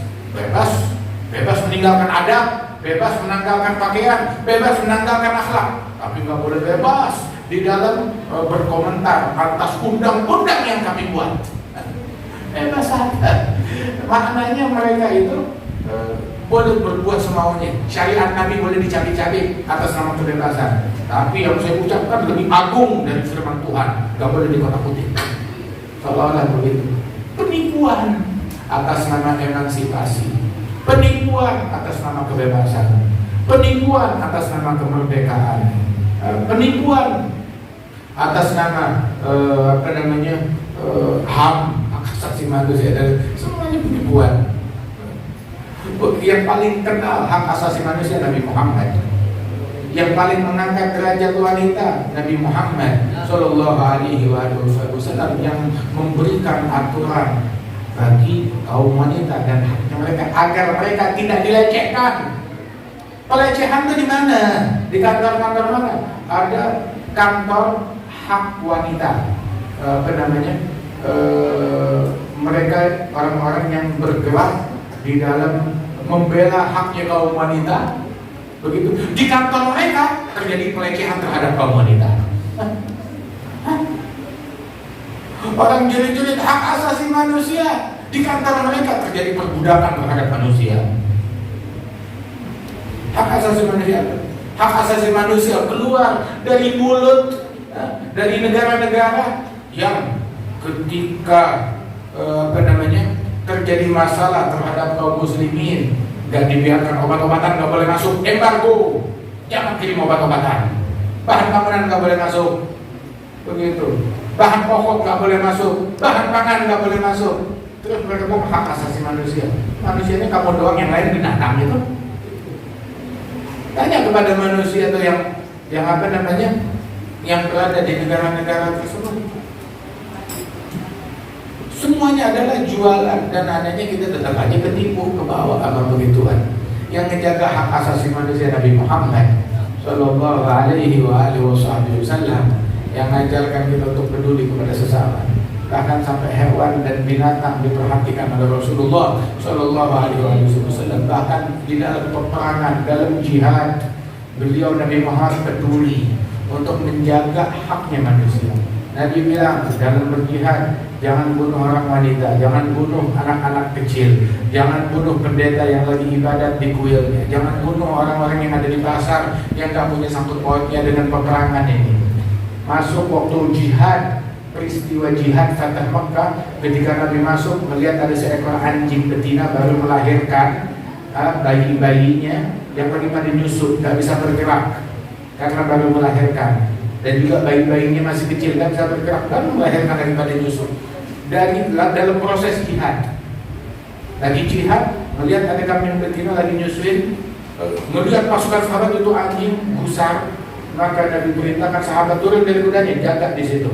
Bebas meninggalkan adab, bebas menanggalkan pakaian, bebas menanggalkan akhlak. Tapi gak boleh bebas di dalam berkomentar atas undang-undang yang kami buat. Bebas saja. Maknanya mereka itu boleh berbuat semaunya. Syariat Nabi boleh dicabik-cabik atas nama kebebasan. Tapi yang saya ucapkan lebih agung dari firman Tuhan, gak boleh dikotak-kotik. Seolah-olah begitu. Penipuan atas nama emansipasi, penipuan atas nama kebebasan, penipuan atas nama kemerdekaan, penipuan atas nama HAM, hak asasi manusia, dan semuanya penipuan. Yang paling kenal hak asasi manusia Nabi Muhammad, yang paling mengangkat derajat wanita Nabi Muhammad Sallallahu Alaihi Wasallam, yang memberikan aturan bagi kaum wanita dan haknya mereka agar mereka tidak dilecehkan. Pelecehan itu di mana? Di kantor-kantor mana? Ada kantor hak wanita. Mereka orang-orang yang bergerak di dalam membela haknya kaum wanita. Begitu. Di kantor mereka terjadi pelecehan terhadap kaum wanita. Orang jerit-jerit hak asasi manusia, di kantor mereka terjadi perbudakan terhadap manusia. Hak asasi manusia keluar dari mulut dari negara-negara yang ketika terjadi masalah terhadap kaum muslimin, gak dibiarkan obat-obatan, gak boleh masuk, embargo, jangan kirim obat-obatan, bahan bangunan gak boleh masuk, begitu, bahan pokok gak boleh masuk, bahan pangan gak boleh masuk. Terus mereka mau hak asasi manusia. Manusia ini kamu doang, yang lain binatang itu. Tanya kepada manusia itu yang berada di negara-negara tersebut. Semuanya adalah jualan, dan adanya kita tetap aja ketipu ke bawah sama begituan. Yang ngejaga hak asasi manusia Nabi Muhammad Sallallahu alaihi wasallam, yang mengajarkan kita untuk peduli kepada sesama. Bahkan sampai hewan dan binatang diperhatikan oleh Rasulullah Sallallahu alaihi wasallam. Bahkan di dalam peperangan, dalam jihad, beliau Nabi Muhammad peduli untuk menjaga haknya manusia. Nabi bilang dalam berjihad, jangan bunuh orang wanita, jangan bunuh anak-anak kecil, jangan bunuh pendeta yang lagi ibadat di kuilnya, jangan bunuh orang-orang yang ada di pasar yang gak punya sangkut pautnya dengan peperangan ini. Masuk waktu jihad, peristiwa jihad Fatah Mekah, ketika Nabi masuk melihat ada seekor anjing betina baru melahirkan bayi-bayinya yang lagi pada nyusut, gak bisa bergerak karena baru melahirkan, dan juga bayi-bayinya masih kecil, gak bisa bergerak, baru melahirkan daripada nyusut. Dalam proses jihad, lagi jihad, melihat ada kambing betina lagi nyusuin, melihat pasukan sahabat itu anjing gusar, maka Nabi perintahkan sahabat turun dari kudanya, jaga di situ,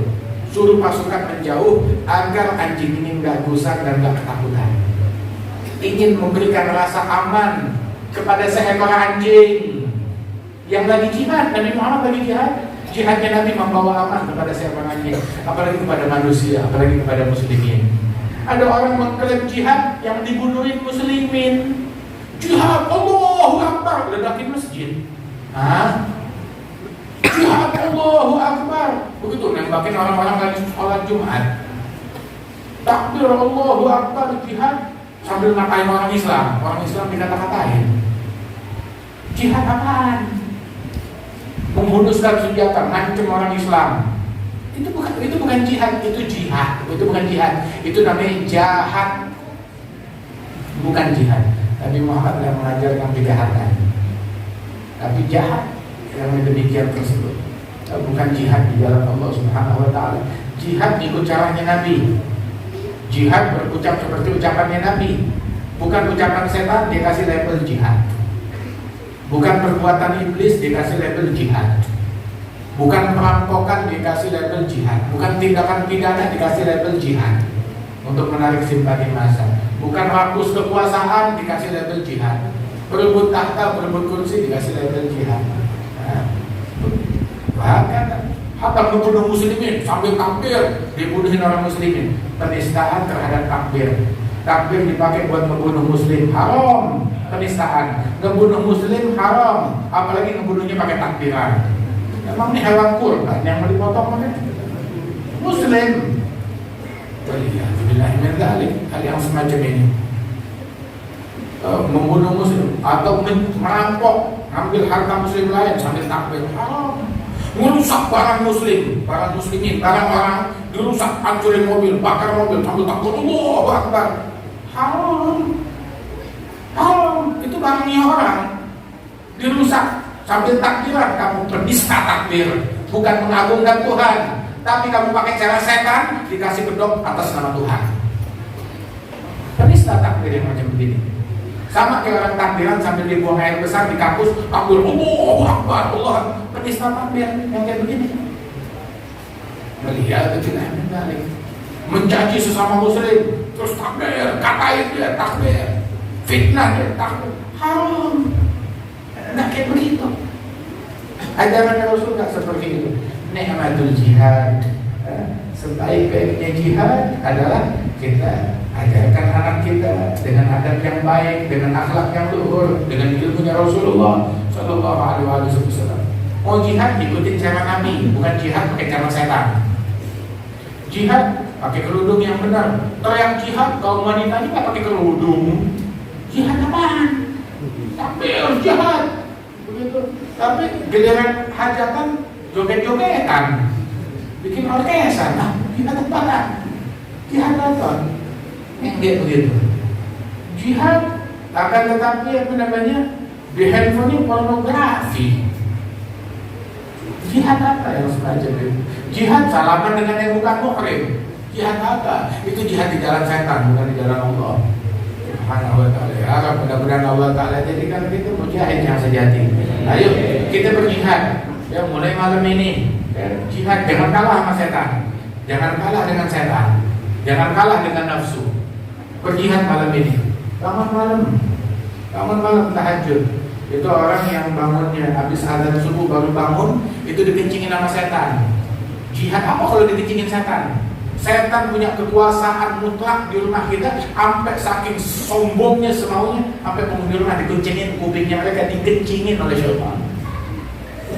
suruh pasukan menjauh agar anjing ini nggak gusar dan nggak ketakutan. Ingin memberikan rasa aman kepada seekor anjing yang lagi jihad. Nabi Muhammad lagi jihad. Jihadnya Nabi membawa aman kepada siapa anjing, apalagi kepada manusia, apalagi kepada muslimin. Ada orang mengklaim jihad yang dibunuhin muslimin. Jihad, Allahu Akbar, ledakin masjid. Jihad, Allahu Akbar, begitu nembakin orang-orang lagi sholat Jumat. Takbir Allahu Akbar, jihad, sambil ngatain orang Islam dikata-katain. Jihad apaan? Membunuh secara senjata, ngancem orang Islam. Itu bukan jihad, itu jihad. Itu bukan jihad, itu namanya jahat. Bukan jihad. Nabi Muhammad yang mengajarkan kejahatan, tapi jahat yang demikian tersebut bukan jihad di jalan Allah Subhanahu wa taala. Jihad ikut caranya Nabi. Jihad berucap seperti ucapannya Nabi. Bukan ucapan setan dikasih label jihad. Bukan perbuatan iblis dikasih label jihad. Bukan perampokan dikasih label jihad. Bukan tindakan pidana dikasih label jihad untuk menarik simpati massa. Bukan rakus kekuasaan dikasih label jihad. Berebut tahta, berebut kursi dikasih label jihad. Bahkan hatta membunuh muslimin sambil takbir, dibunuhin orang muslimin. Penistaan terhadap takbir. Takbir dipakai buat membunuh muslim, haram. Penistaan, ngebunuh muslim haram, apalagi ngebunuhnya pakai takbiran. Memang ini hewan kurban yang mau dipotong mana? Muslim. Waliyahzubillah min dzalik, hal yang semacam ini. Membunuh muslim atau merampok, ngambil harta muslim lain sambil takbir, haram. Merusak barang muslim, barang muslimin, barang orang dirusak, hancurin mobil, bakar mobil sambil takbir, Allahu Akbar, haram. Itu barangnya orang dirusak sambil takbiran. Kamu penista takbir, bukan mengagungkan Tuhan, tapi kamu pakai cara setan, dikasih bedok atas nama Tuhan. Penista takbir yang macam begini. Sama kayak orang takbiran sambil dibuang air besar di kampus, takbir Allahu Akbar, Allah. Penista takbir yang kayak begini. Melihat itu tidak menarik. Mencaci sesama muslim, terus takbir, katain dia takbir, fitnah dia takbir, haram. Nggak kayak begitu. Ajaran Rasul nggak seperti itu. Ni'matul jihad, sebaik-baiknya jihad adalah kita ajarkan anak kita dengan adab yang baik, dengan akhlak yang luhur, dengan ilmunya Rasulullah Sallallahu Alaihi Wasallam. Mau jihad ikutin cara Nabi, bukan jihad pakai cara setan. Jihad pakai kerudung yang benar. Teriak jihad kaum wanita ini nggak pakai kerudung. Jihad apaan? Takbir jihad, begitu. Tapi giliran hajatan joget-jogetan, bikin orkesan, jihad apa? Jihad apa? Enggak begitu. Jihad akan tetapi apa namanya, di handphonenya pornografi. Jihad apa yang semacam itu? Jihad salaman dengan yang bukan muhrim. Jihad apa? Itu jihad di jalan setan, bukan di jalan Allah Subhanahu wa ta'ala. Ya, mudah-mudahan Allah Ta'ala jadikan kita mujahid yang sejati. Ayo kita berjihad. Ya, mulai malam ini jihad, jangan kalah sama setan. Jangan kalah dengan setan. Jangan kalah dengan nafsu. Berjihad malam ini. Bangun malam tahajud. Itu orang yang bangunnya habis azan subuh baru bangun, itu dikencingin sama setan. Jihad apa kalau dikencingin setan? Setan punya kekuasaan mutlak di rumah kita, sampai saking sombongnya semaunya, sampai penghuni rumah dikencingin kupingnya mereka, dikencingin oleh syaitan.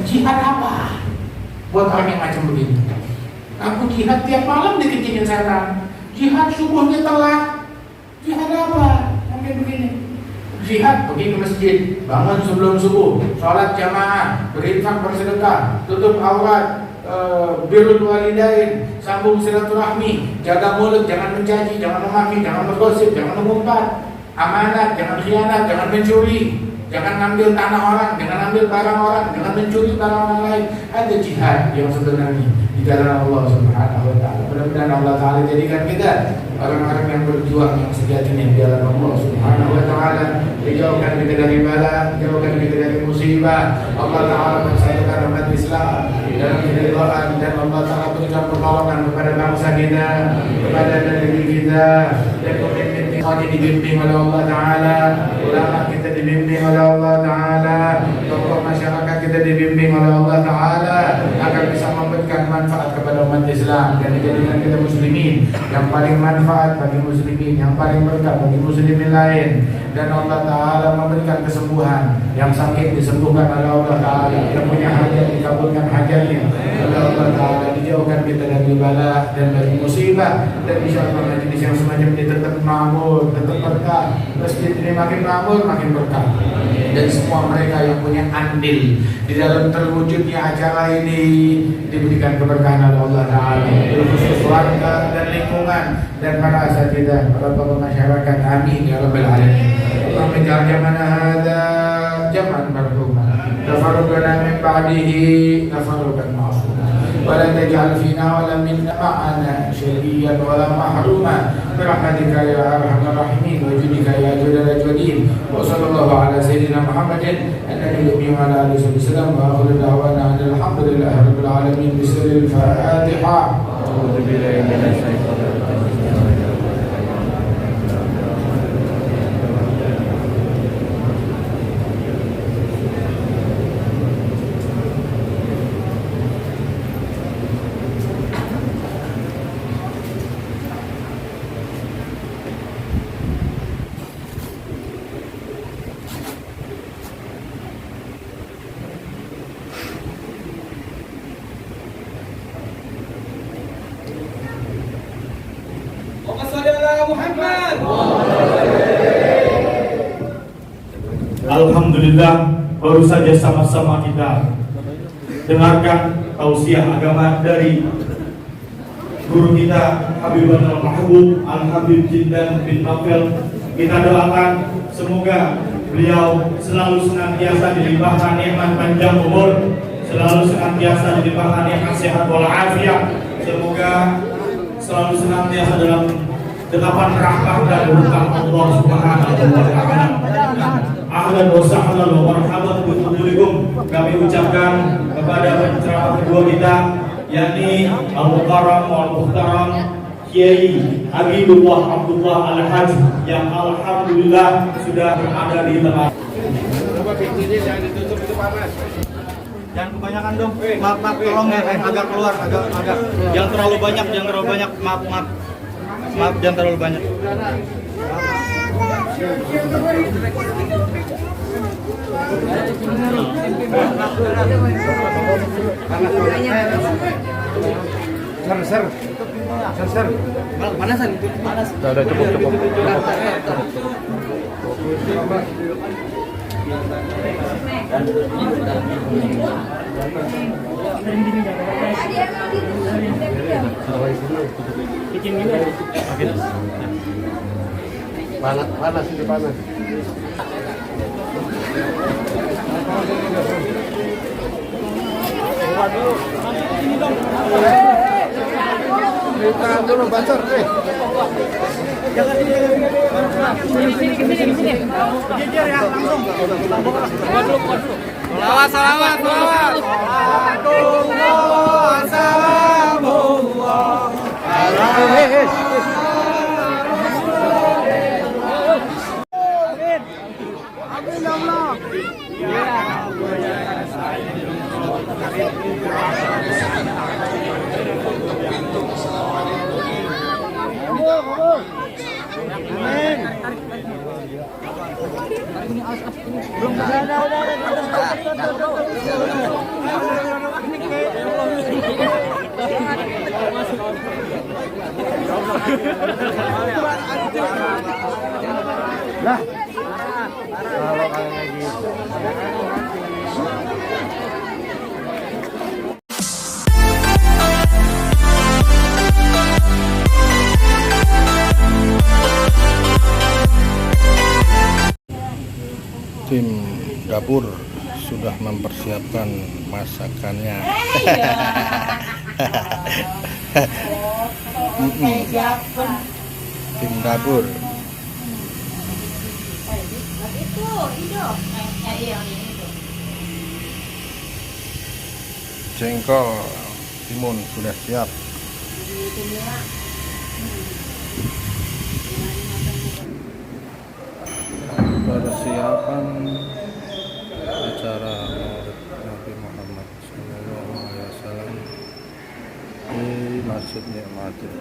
Jihad apa? Buat orang yang macam begini. Aku jihad tiap malam dikencingin setan. Jihad subuhnya telat. Jihad apa? Sampai begini. Jihad pergi ke masjid, bangun sebelum subuh, sholat jamaah, berinfak bersedekah, tutup aurat, birrul walidain, sambung silaturahmi, jaga mulut, jangan mencaci, jangan memaki, jangan bergosip, jangan mengumpat, amanat, jangan khianat, jangan mencuri, jangan ngambil tanah orang, jangan ambil barang orang, jangan mencuri barang orang lain. Ada jihad yang sebenarnya di jalan Allah Subhanahu wa taala. Mudah-mudahan Allah taala jadikan kita orang-orang yang berjuang yang sejatinya di jalan Allah Subhanahu wa taala. Dijauhkan kita dari bala, dijauhkan kita dari musibah. Allah taala bersatukan umat Islam dalam keridhaan, dan Allah taala berikan pertolongan kepada bangsa kita, kepada negeri kita, dan pemimpin kita dibimbing oleh Allah taala, ulama kita dibimbing oleh Allah taala, tokoh masyarakat kita dibimbing oleh Allah taala agar bisa memberikan manfaat kepada umat Islam dan menjadikan kita muslimin yang paling manfaat bagi muslimin, yang paling berkah bagi muslimin lain. Dan Allah taala memberikan kesembuhan, yang sakit disembuhkan oleh Allah taala, yang punya hajat dikabulkan hajatnya oleh Allah taala, dijauhkan kita dari bala dan dari musibah. Dan insyaallah majelis yang semacam ini tetap makmur, tetap berkah. Masjid ini makin makmur, makin berkah. Dan semua mereka yang punya andil di dalam terwujudnya acara ini diberikan keberkahan oleh Allah taala, khusus warga dan lingkungan dan para asatidzah, para tokoh masyarakat. Amin ya rabbal alamin. اللهم اجعل جمعنا هذا جمعا مرحوما تفرقنا من بعده تفرقا معصوما ولا تجعل فينا ولا منا معنا شقيا ولا محروما برحمتك يا ارحم الراحمين وجودك يا جود الاجودين. وصلى الله على سيدنا محمد النبي الامي وعلى اله وصحبه وسلم واخر دعوانا ان الحمد لله رب العالمين. بسر الفاتحه. اعوذ بالله من الشيطان الرجيم. Alhamdulillah, baru saja sama-sama kita dengarkan tausiah agama dari guru kita Habibur Mahbub Al-Habib Jindan bin Nafel. Kita doakan semoga beliau selalu senantiasa dilimpahkan nikmat panjang umur, selalu senantiasa dilimpahkan nikmat sehat walafiat. Semoga selalu senantiasa dalam dekapan rahmat dan berkah Allah Subhanahu wa taala. Ahlan wa sahlan wa marhaban bikum. Kami ucapkan kepada penceramah kedua kita, yakni Al-Mukarram wal Muhtaram Kiai Habibullah Abdullah Al-Hajj, yang alhamdulillah sudah berada di tengah. Jangan kebanyakan dong. Maaf, tolong ya, agak keluar, agak. Jangan terlalu banyak, maaf. Maaf, jangan terlalu banyak. Ser. Panasan. Udah cukup. Panas itu panas. Tahan dulu, bacor deh. Jangan sini. Jejer ya, langsung. Salawat. Salamullah. Tim dapur sudah mempersiapkan masakannya. Tim dapur. Jengkol timun sudah siap. Persiapan acara Maulid Nabi Muhammad SAW di Masjid Nikmatin.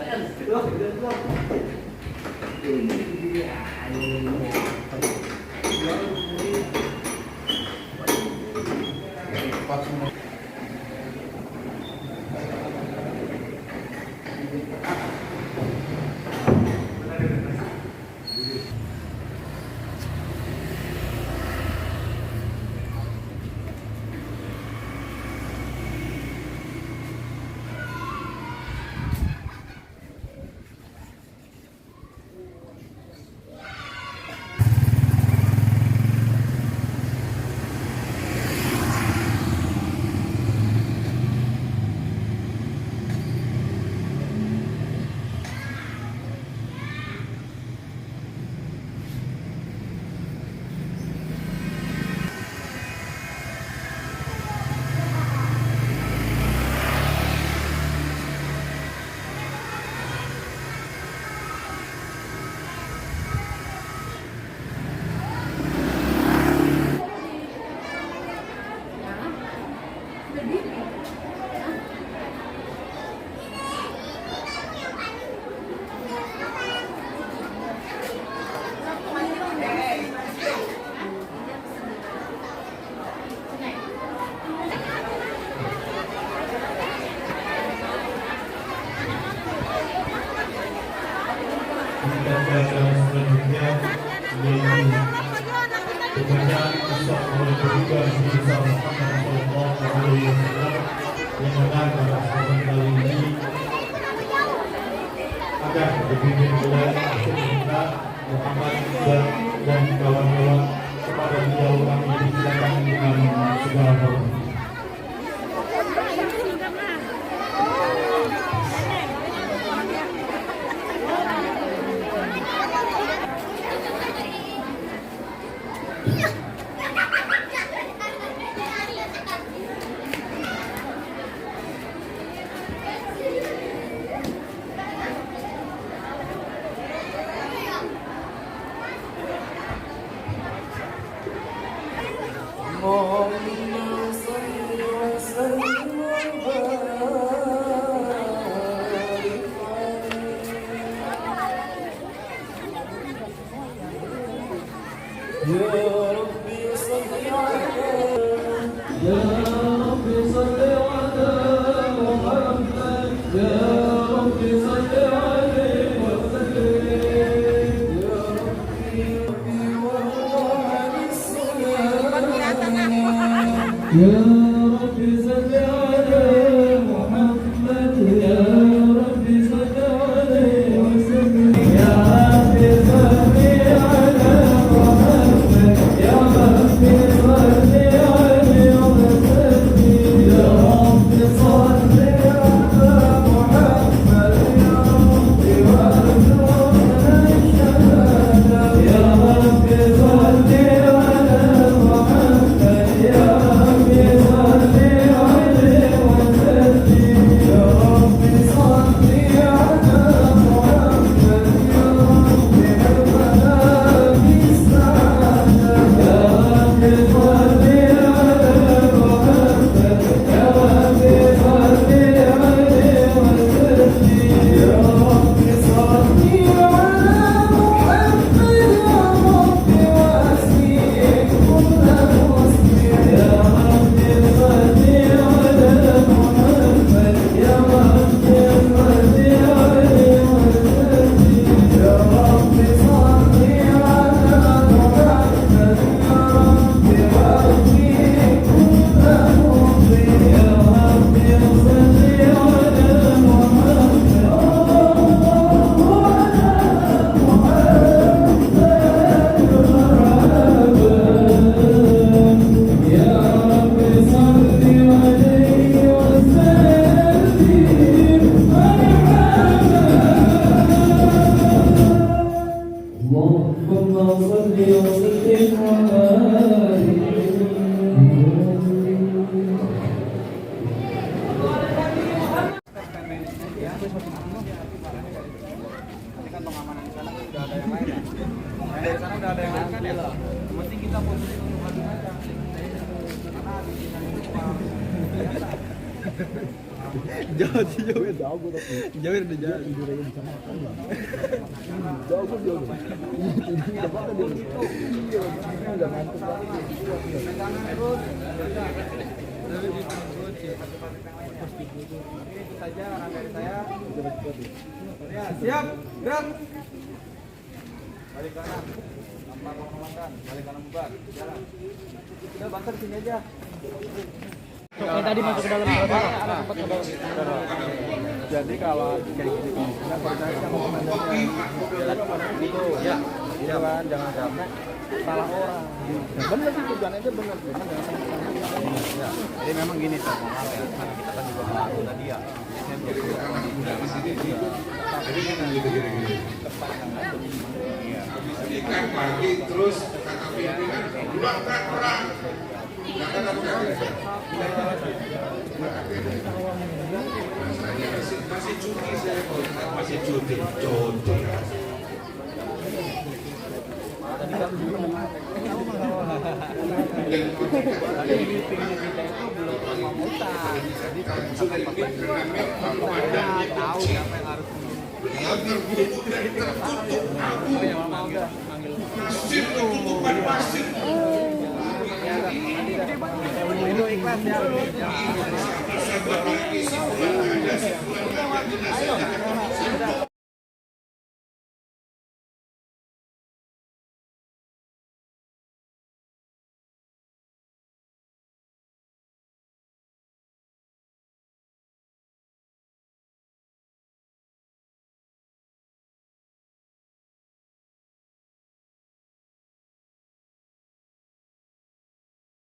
Acara selanjutnya yaitu pembacaan kisah oleh kedua Nabi Muhammad Sallallahu Alaihi Wasallam yang mana pada kesempatan kali ini akan dipimpin oleh Saudara Muhammad dan kawan-kawan. Kepada beliau kami silakan dengan segala hormat. Ya اللهم صل وسلم وبارك. Ini kan pengamanan di sana udah ada yang lain ya. Dari sana udah ada yang lain kan ya. Yang penting kita posisi untuk maju aja. Karena di sana itu jauh udah jalan. Itu saja orang dari saya. Ya, siap, gerak. Balik kanan, tanpa melangkah, balik kanan bubar, jalan. Udah banter sini aja. Yang tadi masuk ke dalam tempat ke dalam. Jadi kalau kayak gini kita koordinasi sama komandannya. Gitu. Ya, iya kan, jangan sampai salah orang. Bener sih tujuannya itu bener. Ya, jadi memang gini Pak, maaf ya, karena kita kan juga pelaku tadi ya. Saya belum jadi kan gitu-gitu. Tepat yang ada. Iya. Ikan pagi terus pulang perang. Masih cuti saya masih cuti. Tahu siapa yang harus Tertutup dari tertutup pasir ketutupan pasir. itu ikhlas ya. Ayo.